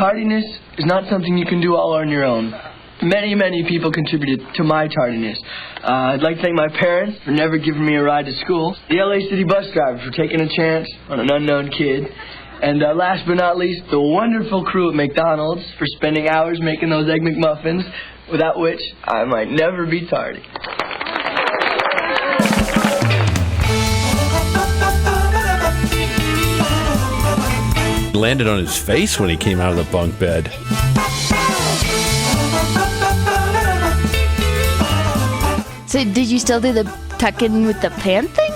Tardiness is not something you can do all on your own. Many, many people contributed to my tardiness. I'd like to thank my parents for never giving me a ride to school, the LA City bus driver for taking a chance on an unknown kid, and last but not least, the wonderful crew at McDonald's for spending hours making those Egg McMuffins, without which I might never be tardy. Landed on his face when he came out of the bunk bed. So did you still do the tuck in with the pan thing?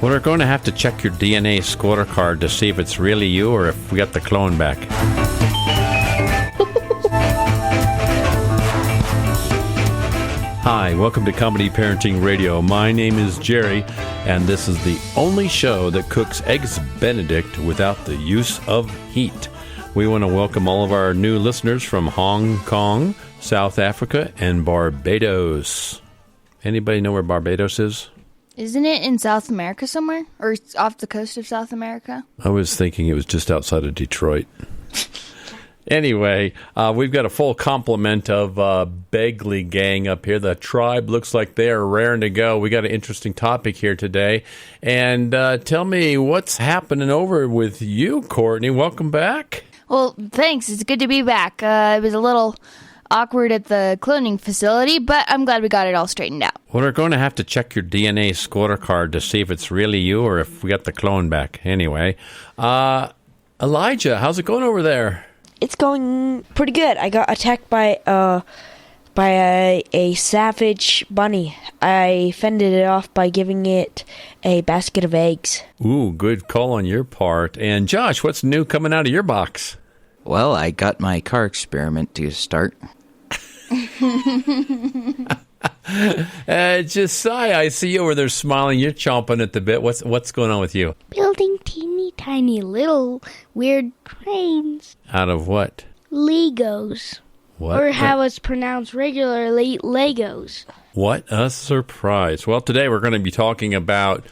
We're going to have to check your DNA scorecard to see if it's really you or if we got the clone back. Hi, welcome to Comedy Parenting Radio. My name is Jerry, and this is the only show that cooks Eggs Benedict without the use of heat. We want to welcome all of our new listeners from Hong Kong, South Africa, and Barbados. Anybody know where Barbados is? Isn't it in South America somewhere? Or off the coast of South America? I was thinking it was just outside of Detroit. Anyway, we've got a full complement of Begley gang up here. The tribe looks like they are raring to go. We got an interesting topic here today. And tell me what's happening over with you, Courtney. Welcome back. Well, thanks. It's good to be back. It was a little awkward at the cloning facility, but I'm glad we got it all straightened out. Well, we're going to have to check your DNA scorecard to see if it's really you or if we got the clone back. Anyway, Elijah, how's it going over there? It's going pretty good. I got attacked by a savage bunny. I fended it off by giving it a basket of eggs. Ooh, good call on your part. And Josh, what's new coming out of your box? Well, I got my car experiment to start. Josiah, I see you over there smiling. You're chomping at the bit. What's going on with you? Building teeny tiny little weird trains. Out of what? Legos. What? Or how it's pronounced regularly, Legos. What a surprise. Well, today we're going to be talking about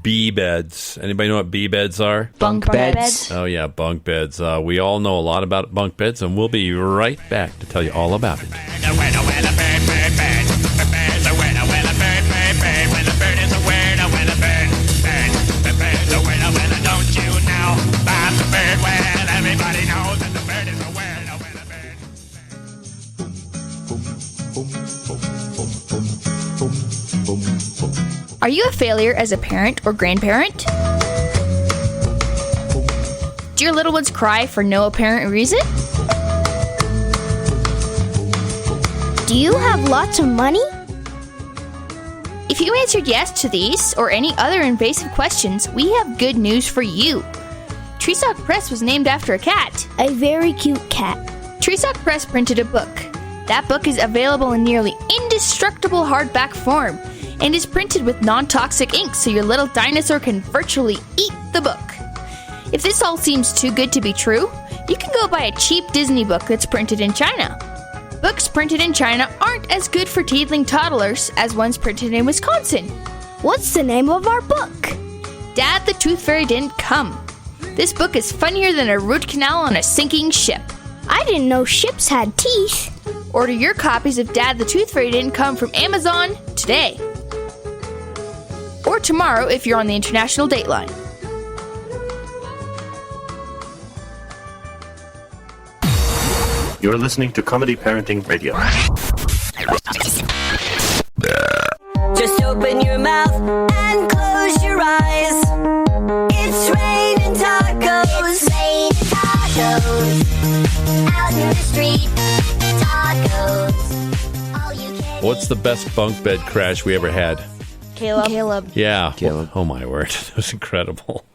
bee beds. Anybody know what bee beds are? Bunk beds. Oh, yeah, bunk beds. We all know a lot about bunk beds, and we'll be right back to tell you all about it. Are you a failure as a parent or grandparent? Do your little ones cry for no apparent reason? Do you have lots of money? If you answered yes to these or any other invasive questions, we have good news for you. Treesock Press was named after a cat. A very cute cat. Treesock Press printed a book. That book is available in nearly indestructible hardback form and is printed with non-toxic ink so your little dinosaur can virtually eat the book. If this all seems too good to be true, you can go buy a cheap Disney book that's printed in China. Books printed in China aren't as good for teething toddlers as ones printed in Wisconsin. What's the name of our book? Dad the Tooth Fairy Didn't Come. This book is funnier than a root canal on a sinking ship. I didn't know ships had teeth. Order your copies of Dad the Tooth Fairy Didn't Come from Amazon today. Or tomorrow if you're on the international dateline. You're listening to Comedy Parenting Radio. Just open your mouth and close your eyes. It's raining tacos. Rain tacos. Out in the street. Tacos. All you can What's the best bunk bed crash we ever had? Caleb. Yeah. Caleb. Oh, my word. That was incredible.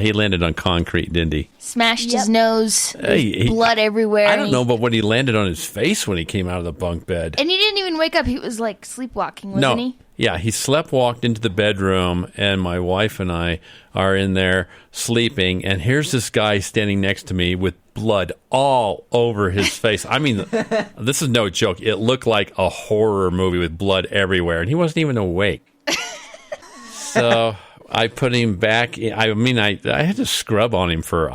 He landed on concrete, didn't he? Smashed his nose. Hey, blood everywhere. I don't know, but when he landed on his face when he came out of the bunk bed. And he didn't even wake up. He was like sleepwalking, wasn't he? Yeah, he walked into the bedroom, and my wife and I are in there sleeping, and here's this guy standing next to me with blood all over his face. I mean, this is no joke. It looked like a horror movie with blood everywhere, and he wasn't even awake. So I put him back. I mean, I had to scrub on him for,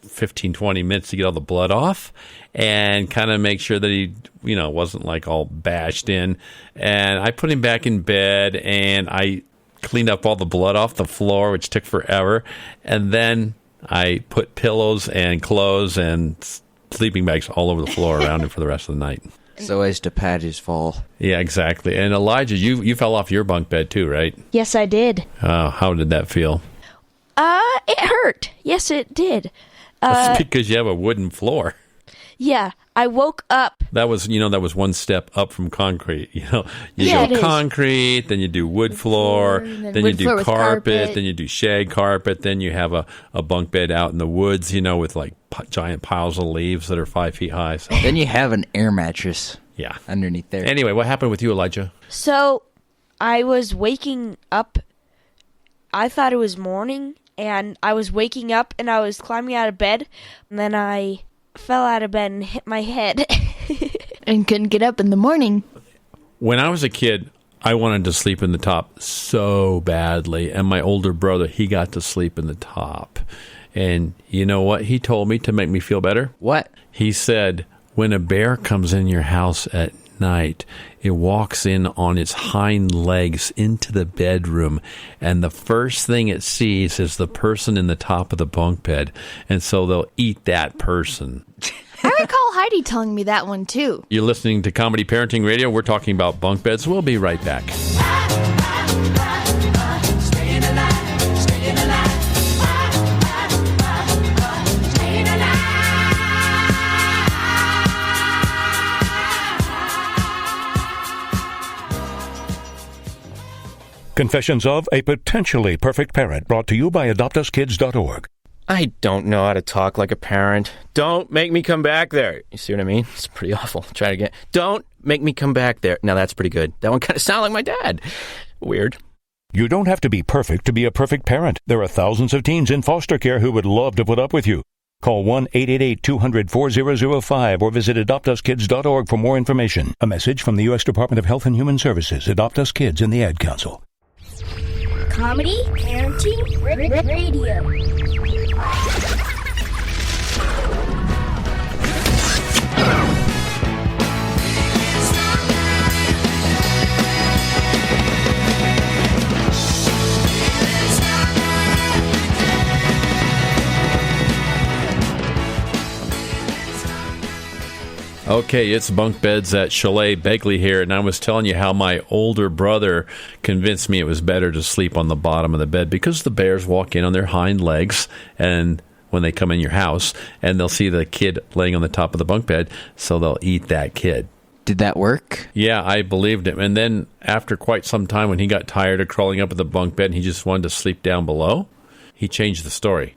15, 20 minutes to get all the blood off and kind of make sure that he, wasn't like all bashed in. And I put him back in bed and I cleaned up all the blood off the floor, which took forever. And then I put pillows and clothes and sleeping bags all over the floor around him for the rest of the night. So as to pad his fall. Yeah, exactly. And Elijah, you fell off your bunk bed too, right? Yes, I did. How did that feel? It hurt. Yes, it did. That's because you have a wooden floor. Yeah, I woke up. That was one step up from concrete. You go concrete, then you do wood floor, then you do carpet, then you do shag carpet, then you have a bunk bed out in the woods, with like giant piles of leaves that are 5 feet high. So. Then you have an air mattress. Yeah. Underneath there. Anyway, what happened with you, Elijah? So, I was waking up. I thought it was morning, and I was waking up, and I was climbing out of bed, and then I fell out of bed and hit my head. And couldn't get up in the morning. When I was a kid, I wanted to sleep in the top so badly, and my older brother, he got to sleep in the top. And you know what he told me to make me feel better? What? He said, when a bear comes in your house at night, it walks in on its hind legs into the bedroom, and the first thing it sees is the person in the top of the bunk bed, and so they'll eat that person. I recall Heidi telling me that one, too. You're listening to Comedy Parenting Radio. We're talking about bunk beds. We'll be right back. Confessions of a Potentially Perfect Parent, brought to you by AdoptUsKids.org. I don't know how to talk like a parent. Don't make me come back there. You see what I mean? It's pretty awful. Try it again. Don't make me come back there. Now that's pretty good. That one kind of sounded like my dad. Weird. You don't have to be perfect to be a perfect parent. There are thousands of teens in foster care who would love to put up with you. Call 1-888-200-4005 or visit AdoptUsKids.org for more information. A message from the U.S. Department of Health and Human Services, Adopt Us Kids, and the Ad Council. Comedy Parenting Radio. Okay, it's Bunk Beds at Chalet Begley here, and I was telling you how my older brother convinced me it was better to sleep on the bottom of the bed because the bears walk in on their hind legs and when they come in your house, and they'll see the kid laying on the top of the bunk bed, so they'll eat that kid. Did that work? Yeah, I believed him. And then after quite some time, when he got tired of crawling up at the bunk bed and he just wanted to sleep down below, he changed the story.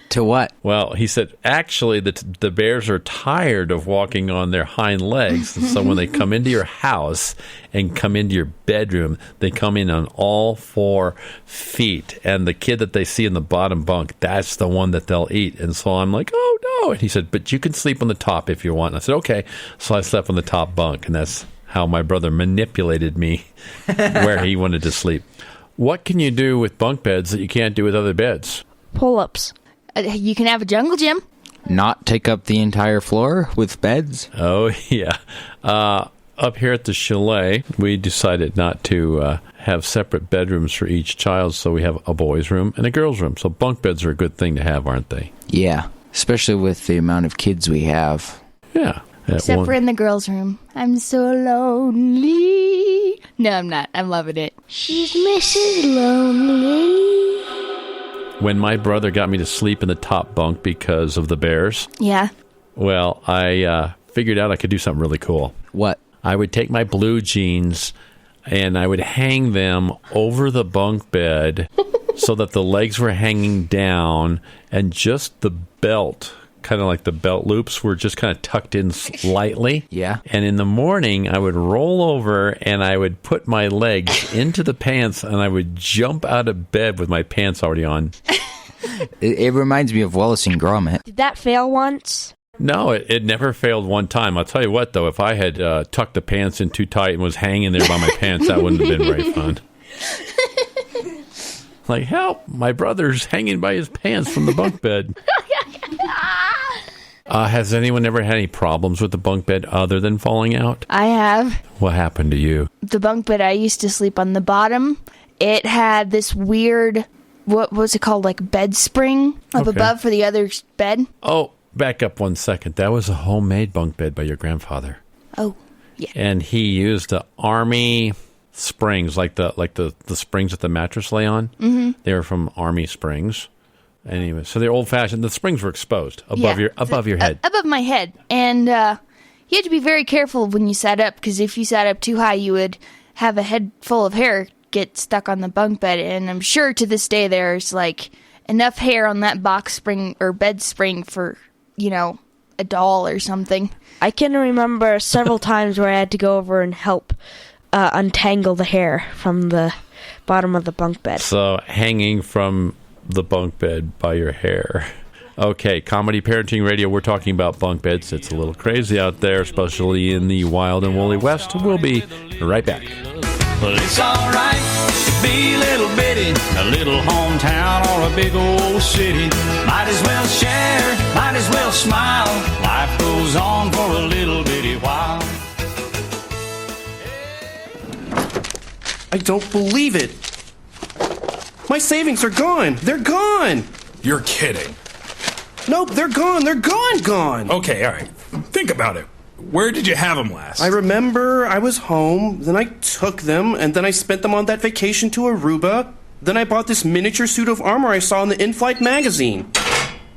To what? Well, he said, actually, the bears are tired of walking on their hind legs. And so when they come into your house and come into your bedroom, they come in on all 4 feet. And the kid that they see in the bottom bunk, that's the one that they'll eat. And so I'm like, oh, no. And he said, but you can sleep on the top if you want. And I said, okay. So I slept on the top bunk. And that's how my brother manipulated me where he wanted to sleep. What can you do with bunk beds that you can't do with other beds? Pull-ups. You can have a jungle gym. Not take up the entire floor with beds? Oh, yeah. Up here at the chalet, we decided not to have separate bedrooms for each child, so we have a boys' room and a girls' room. So bunk beds are a good thing to have, aren't they? Yeah, especially with the amount of kids we have. Yeah. Except for in the girls' room. I'm so lonely. No, I'm not. I'm loving it. She's Mrs. Lonely. When my brother got me to sleep in the top bunk because of the bears, yeah. Well, I figured out I could do something really cool. What? I would take my blue jeans and I would hang them over the bunk bed so that the legs were hanging down and just the belt, kind of like the belt loops, were just kind of tucked in slightly. Yeah. And in the morning, I would roll over and I would put my legs into the pants and I would jump out of bed with my pants already on. It reminds me of Wallace and Gromit. Did that fail once? No, it never failed one time. I'll tell you what, though, if I had tucked the pants in too tight and was hanging there by my pants, that wouldn't have been very fun. Like, help! My brother's hanging by his pants from the bunk bed. Has anyone ever had any problems with the bunk bed other than falling out? I have. What happened to you? The bunk bed I used to sleep on, the bottom, it had this weird, what was it called, like bed spring up above for the other bed. Oh, back up 1 second. That was a homemade bunk bed by your grandfather. Oh, yeah. And he used the Army springs, like the springs that the mattress lay on. Mm-hmm. They were from Army Springs. Anyway, so they're old-fashioned. The springs were exposed above your head. Above my head. And you had to be very careful when you sat up, because if you sat up too high, you would have a head full of hair get stuck on the bunk bed. And I'm sure to this day there's, like, enough hair on that box spring or bed spring for, a doll or something. I can remember several times where I had to go over and help untangle the hair from the bottom of the bunk bed. So hanging from the bunk bed by your hair. Okay, Comedy Parenting Radio, we're talking about bunk beds. It's a little crazy out there, especially in the wild and woolly West. We'll be right back. Well, it's alright to be a little bitty, a little hometown or a big old city. Might as well share, might as well smile. Life goes on for a little bitty while. I don't believe it. My savings are gone. They're gone. You're kidding. Nope, they're gone. They're gone. Okay, all right. Think about it. Where did you have them last? I remember I was home, then I took them, and then I spent them on that vacation to Aruba. Then I bought this miniature suit of armor I saw in the in-flight magazine.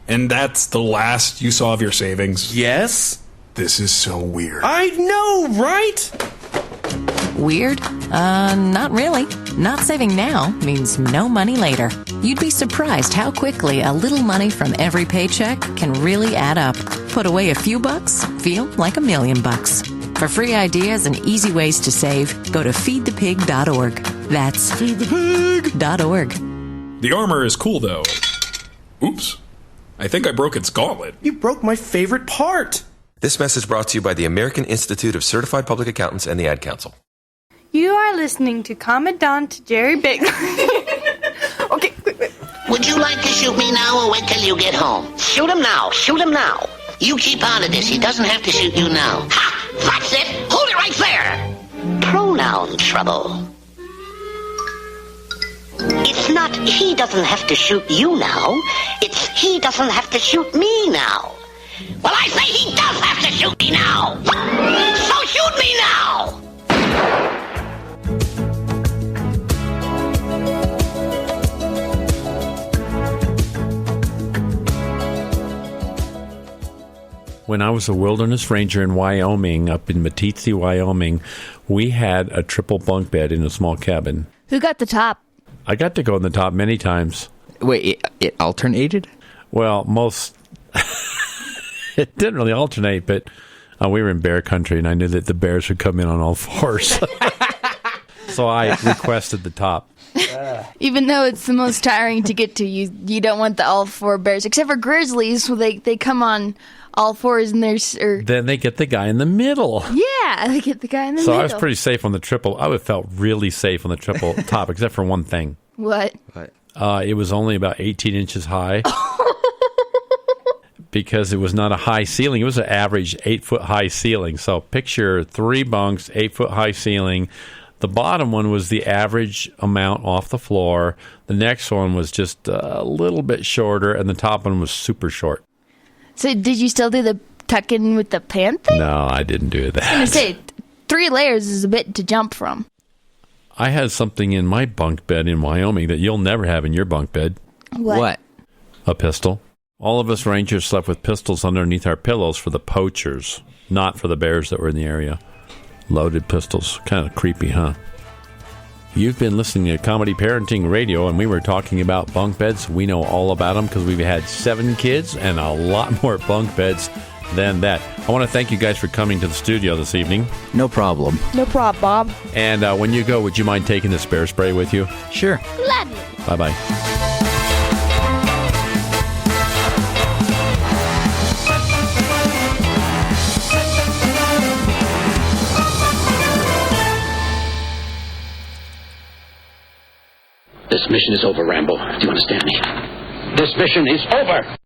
And that's the last you saw of your savings? Yes. This is so weird. I know, right? Weird? Not really. Not saving now means no money later. You'd be surprised how quickly a little money from every paycheck can really add up. Put away a few bucks, feel like $1 million. For free ideas and easy ways to save, go to feedthepig.org. That's feedthepig.org. The armor is cool, though. Oops. I think I broke its gauntlet. You broke my favorite part. This message brought to you by the American Institute of Certified Public Accountants and the Ad Council. You are listening to Commandant Jerry Big. Okay, wait. Would you like to shoot me now or wait till you get home? Shoot him now. Shoot him now. You keep out of this. He doesn't have to shoot you now. Ha! That's it. Hold it right there. Pronoun trouble. It's not he doesn't have to shoot you now. It's he doesn't have to shoot me now. Well, I say he does have to shoot me now. So shoot me now. When I was a wilderness ranger in Wyoming, up in Meeteetse, Wyoming, we had a triple bunk bed in a small cabin. Who got the top? I got to go on the top many times. Wait, it alternated? Well, it didn't really alternate, but we were in bear country, and I knew that the bears would come in on all fours. So I requested the top. Even though it's the most tiring to get to, you don't want the all four bears, except for grizzlies, where they come on all fours and then they get the guy in the middle. Yeah, they get the guy in the middle. So I was pretty safe on the triple. I would felt really safe on the triple top, except for one thing. What? It was only about 18 inches high. Because it was not a high ceiling. It was an average 8-foot high ceiling. So picture 3 bunks, 8-foot high ceiling. The bottom one was the average amount off the floor. The next one was just a little bit shorter, and the top one was super short. So did you still do the tuck in with the pant thing? No, I didn't do that. I was going to say, 3 layers is a bit to jump from. I had something in my bunk bed in Wyoming that you'll never have in your bunk bed. What? A pistol. All of us rangers slept with pistols underneath our pillows for the poachers, not for the bears that were in the area. Loaded pistols. Kind of creepy, huh? You've been listening to Comedy Parenting Radio, and we were talking about bunk beds. We know all about them because we've had 7 kids and a lot more bunk beds than that. I want to thank you guys for coming to the studio this evening. No problem. No problem, Bob. And when you go, would you mind taking the bear spray with you? Sure. Gladly. Bye-bye. The This mission is over, Rambo. Do you understand me? This mission is over!